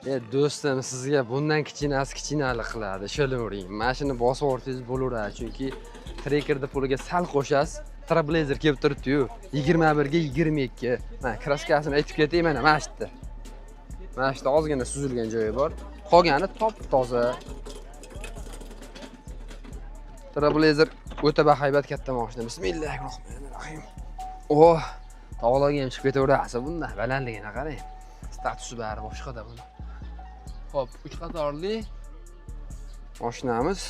Do'stim, sizga bundan kichkinalik qiladi. Ishonavering. Mana shuni bosib o'rtangiz bo'laveradi, chunki Trekkerda puliga sal qo'shasiz. Trailblazer kelib turibdi-yu. 21 ga 22. Mana kraskasini aytib ketay, mana shu yerda. Mana shu yerda ozgina suzilgan joyi bor. Qolgani top-toza. Trailblazer o'ta bahaybat katta mashina. Bismillahirrohmanirrohim. Oh, tog'larga ham chiqib ketaverasiz bunda. Balandligini qarang. Statusi bari boshqada buni. Xo'p, 3 qatorli mashinamiz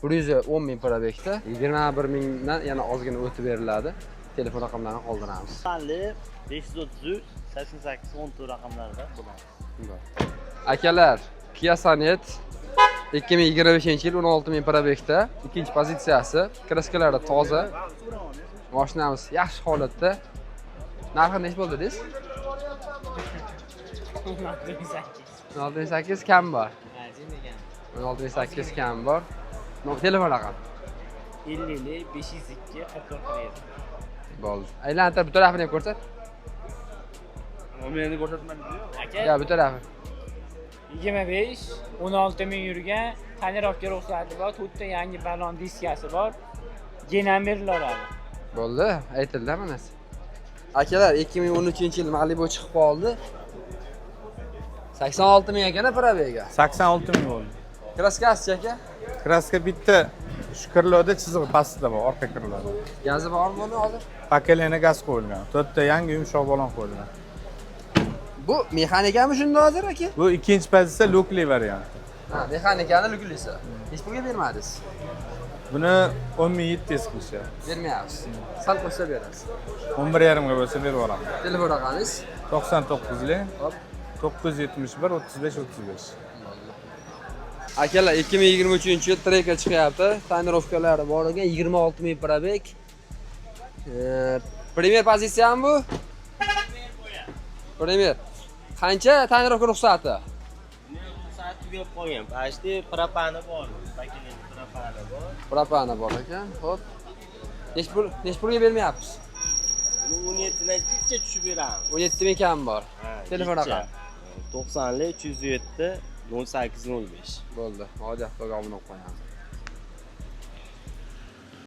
110 ming probekda, 21 mingdan yana ozgina o'tib beriladi. Telefon raqamlarini qoldiramiz. 533 88 14 raqamlarida bo'ladi. Akalar, Kia Sonet 2025-yil 16 ming probekda, ikkinchi pozitsiyasi, kraskalari toza. Mashinamiz yaxshi holatda. Narxi nech bo'ldi deysiz? 16.8 kam bor. 16.8 kam bor. Telefon raqam. 50 502 44. Bo'ldi. Aylantir bu tarafini ham ko'rsat. Meni ko'rsatmadingiz-ku. Aka. Ya bu tarafi. 25 16 ming yurgan, tonirovka ruxsati bor, to'rtta yangi balon diskasi bor. Genamerlar. Bo'ldi, aytildi manasi. Akalar, 2013-yil Malibu chiqib qoldi. 86 ming ekan probega. 86 ming bo'ldi. Kraskasi aka? Kraska bitta shu kirlarda chizig'i pastda bor, orqa kirlarda. Gazi bormi buni hozir? Pakelena gaz qo'yilgan. To'rtta yangi yumshoq balon qo'yilgan. Bu mexanikami shunda hozir aka? Bu ikkinchi pozitsiya Lukli varianti. Ha, mexanikani Luklisi. Hech pulga bermadingiz. Buni 10 ming 700 qilishyapti. Bermayapsiz. Sal qo'shsa berasiz. 11,5 ga bo'lsa berib yuboraman. Telefon raqamingiz? 99lik Hop. 971 35 35. Akalar, 2023-yil Tracker chiqyapti. Tonirovkalari bor ekan, 26 ming probek. Premier pozitsiyami bu? Premier. Qancha tonirovka ruxsati? Ruxsat tugab qolgan. Pashti propani bor. Pakelin propani bor. Propani bor ekan. Xo'p. Nech pulga bermayapsiz? 17 dan kecha tushib beramiz. 17 ming kam bor. Telefon raqam. 90 307 0805. Bo'ldi. Hozir obuna qo'yamiz.